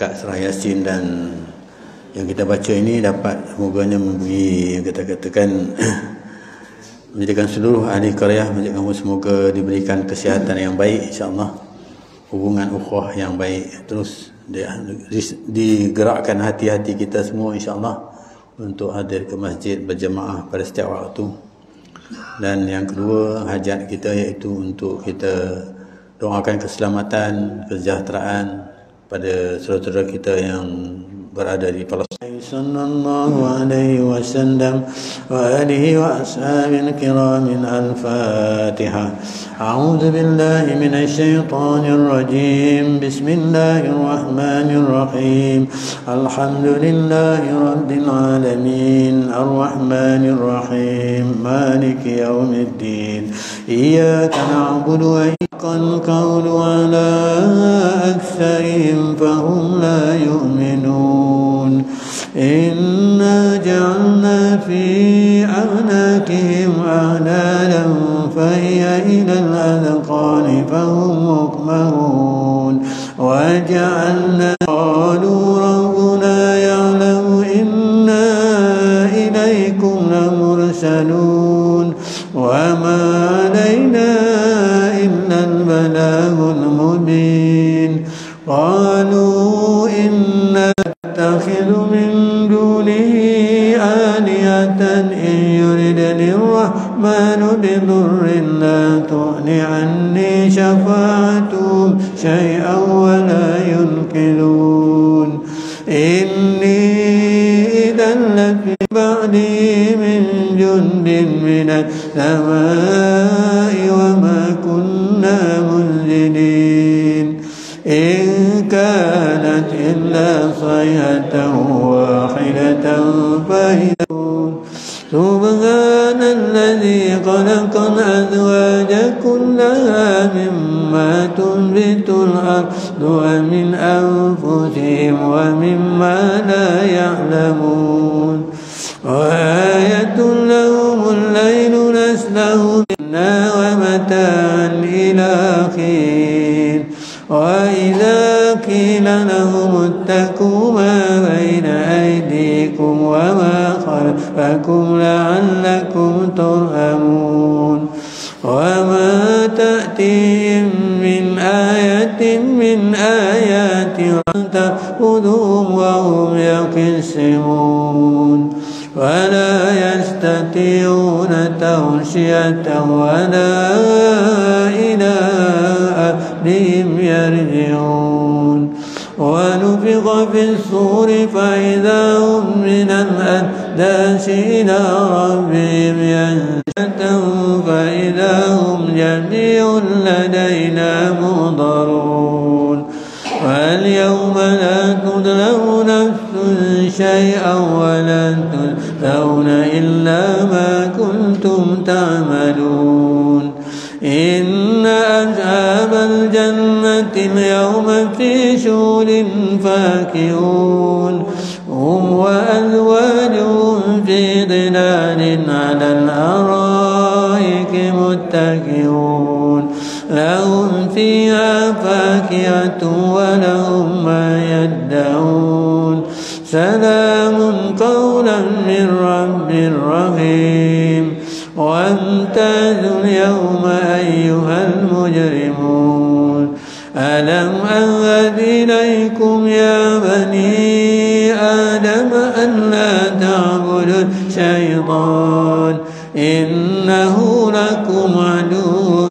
Kak Surah Yasin dan yang kita baca ini dapat semoganya memberi yang kita katakan menjadikan seluruh ahli qaryah, menjadikan semoga diberikan kesihatan yang baik, insya-Allah, hubungan ukhuwah yang baik, terus digerakkan hati-hati kita semua, insya-Allah, untuk hadir ke masjid berjemaah pada setiap waktu. Dan yang kedua, hajat kita iaitu untuk kita doakan keselamatan, kesejahteraan pada saudara-saudara kita yang berada di Palestin. Sallallahu alaihi wasallam wa alihi wa ashabil kiramin. Al-Fatihah. A'udzu billahi minasy syaithanir rajim. Bismillahirrahmanir rahim. Alhamdulillahi rabbil alamin. Arrahmanir rahim. Maliki yaumiddin. Iyyaka na'budu wa iyyakal qawlu ala aktsarihim fahum la yu'minun. إنا جعلنا في أعناقهم أغلالا فهي إلى الأذقان فهم مقمحون وجعلنا قالوا ربنا يعلم إنا إليكم لمرسلون وما علينا إلا البلاغ المبين قالوا إنا نتخذ من دونه آلهة إن يردني الرحمن بضر لا تغن عني شفاعتهم شيئا ولا ينقذون إني إذا لفي بعدي من جند من السماء وما كنا منزلين إن كانت إلا صيحة واحدة فهي سبحان الذي خلق الأزواج كلها مما تنبت الأرض ومن أنفسهم ومما لا يعلمون وآية لهم الليل نسله منا ومتاعا إلى حين وإذا قيل لهم اتقوا ما بين أيديكم وما خلفكم لعلكم ترحمون وما تأتيهم من آية من آيات تأخذهم وهم يقسمون ولا يستطيعون توصية ولا إلى أهلهم يرجعون ونفخ في الصور فإذا هم من الأجداث إلى ربهم ينسلون فإذا هم جميع لدينا محضرون واليوم لا تظلم نفس شيئا ولا تجزون إلا ما كنتم تعملون إن أصحاب الجنة اليوم في شغل فاكهون هم وأزواجهم في ظلال على الأرائك متكئون لهم فيها فاكهة ولهم ما يدعون سلام قولا من رب رحيم وامتازوا اليوم أيها المجرمون ألم أعهد إليكم يا بني آدم أن لا تعبدوا الشيطان إنه لكم عدو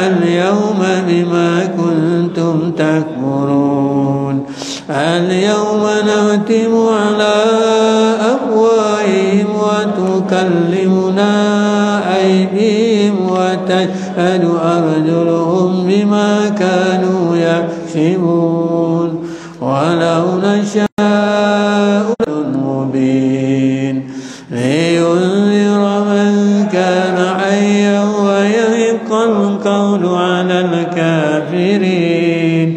اليوم بما كنتم تكفرون اليوم نختم على أفواههم وتكلمنا أيديهم وتشهد أرجلهم بما كانوا يكسبون ولو نشاء مبين لينذر من كان حيا ويحق القول على الكافرين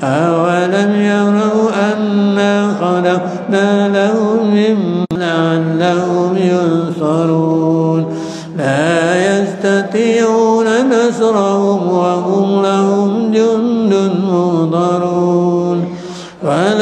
أولم يروا أنا خلقنا لهم مما لعلهم ينصرون لا يستطيعون نصرهم وهم لهم جند مهضرون ولا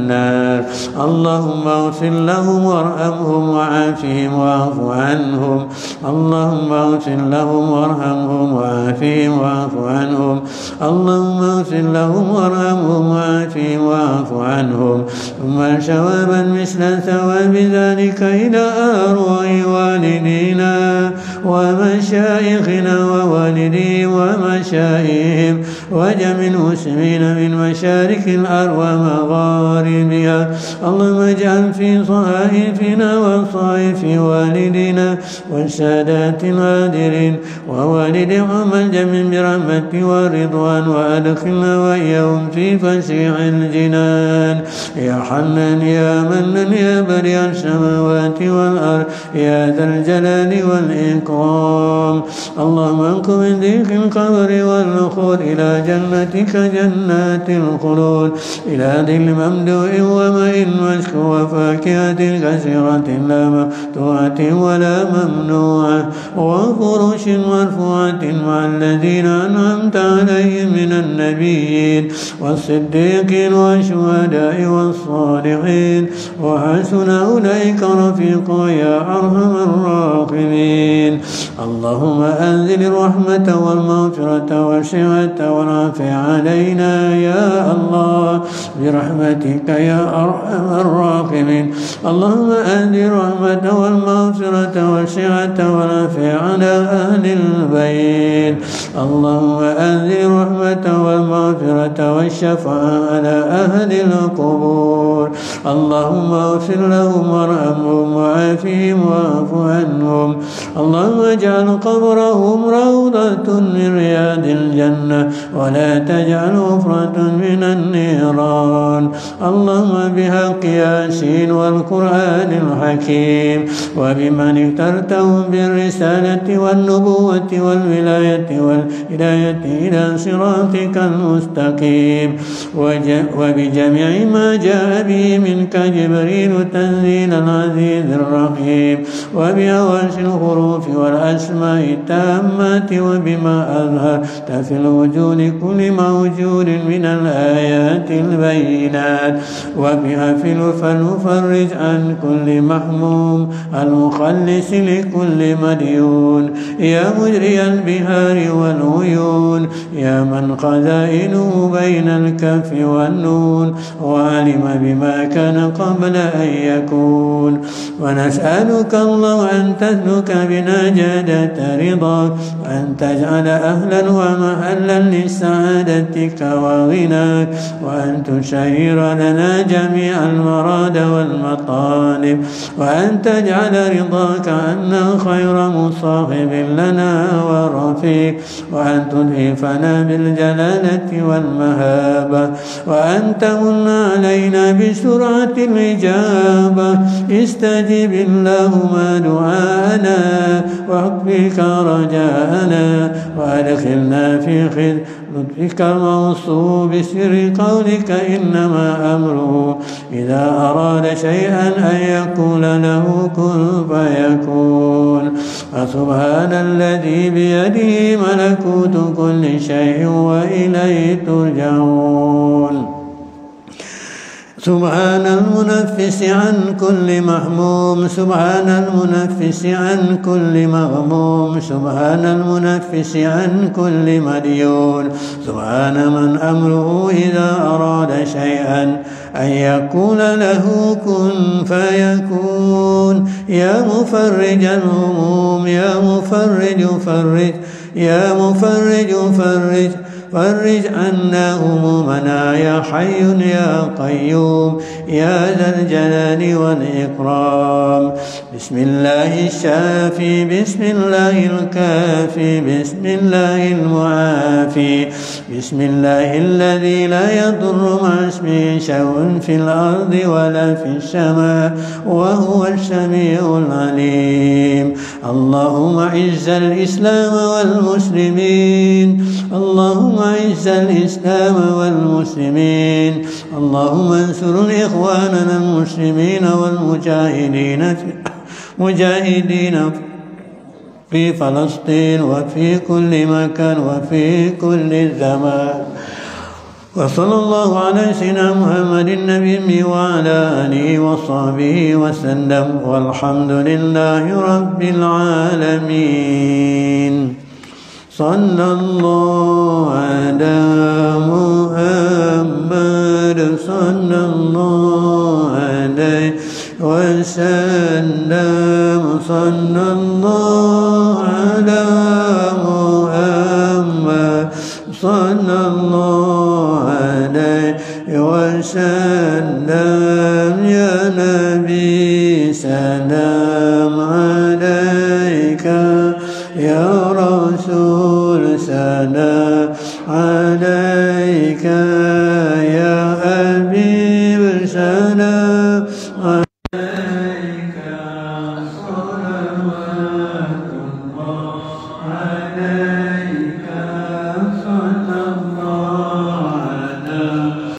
النار. اللهم اغفر لهم وارحمهم وعافهم واعف عنهم. اللهم اغفر لهم وارحمهم وعافهم واعف عنهم. اللهم اغفر لهم وارحمهم وعافهم واعف عنهم. ثم ثوابا مثل ثواب ذلك إلى أرواح والدينا ومشايخنا ووالديهم ومشايخهم وجميع المسلمين من مشارق الأرض ومغاربها. اللهم اجعل في صحائفنا وصحائف والدنا والسادات الغادرين ووالدهم الجميع برحمتك والرضوان، وأدخلنا وإياهم في فسيح الجنان. يا حنان يا منان يا بديع السماوات والأرض يا ذا الجلال والإكرام. اللهم انقذ من ضيق القبر والنخور إلى جنتك جنات الخلود، إلى ظل ممدوح وماء مسكوب وفاكهة كثيرة لا مقطوعة ولا ممنوعة وفرش مرفوعة مع الذين أنعمت عليهم من النبيين والصديقين والشهداء والصالحين وحسن أولئك رفيقا يا أرحم الراحمين. اللهم أنزل الرحمة والمغفرة والشفاء والعافية علينا يا الله برحمتك يا أرحم الراحمين. اللهم أنزل الرحمة والمغفرة والشفاء والعافية على أهل البيت. اللهم أنزل الرحمة والمغفرة والشفاعة على أهل القبور. اللهم اغفر لهم وارحمهم وعافهم واعف عنهم. اللهم اجعل قبرهم روضة من رياض الجنة ولا تجعل حفرة من النيران. اللهم بحق ياسين والقرآن الحكيم وبمن اخترتهم بالرسالة والنبوة والولاية والهداية إلى صراطك المستقيم وبجميع ما جاء به منك جبريل تنزيل العزيز الرحيم وبأواشي الحروف والأسماء التامات وبما أظهرت في الوجود كل موجود من الآيات البينات وبأفل فلفرج عن كل محموم المخلص لكل مديون يا مجري البهار والعيون يا من خزائنه بين الكف والنون وعلم بما كان قبل أن يكون. ونسألك الله أن تسلك بنا جادة رضاك وأن تجعل أهلا ومحلا لسعادتك وغناك وأن تشير لنا جميع المراد والمطالب وأن تجعل رضاك عنا خير مصاحب لنا ورفيق وأن تضيفنا بالجلالة والمهابة وأن تمن علينا بسرعة الإجابة. استجب اللهم دعاءنا واقبلك رجاءنا وأدخلنا في خير لطفك الموصوب بسر قولك إنما أمره إذا أراد شيئا أن يقول له كن فيكون. فسبحان الذي بيده ملكوت كل شيء وإليه ترجعون. سبحان المنفس عن كل محموم سبحان المنفس عن كل مغموم سبحان المنفس عن كل مديون. سبحان من أمره إذا أراد شيئا أن يقول له كن فيكون. يا مفرج الهموم يا مفرج فرج يا مفرج فرج عنا همومنا يا حي يا قيوم يا ذا الجلال والإكرام. بسم الله الشافي بسم الله الكافي بسم الله المعافي بسم الله الذي لا يضر مع اسمه شيء في الأرض ولا في السماء وهو السميع العليم. اللهم أعز الإسلام والمسلمين اللهم أعز الإسلام والمسلمين. اللهم انصر إخواننا المسلمين والمجاهدين في فلسطين وفي كل مكان وفي كل زمان وصلى الله على سيدنا محمد النبي وعلى آله وصحبه وسلم والحمد لله رب العالمين. صلى الله على محمد صلى الله عليه وسلم. صلى الله على محمد صلى الله عليه وسلم. يا نبي سلام عليك، يا رسول سلام عليك.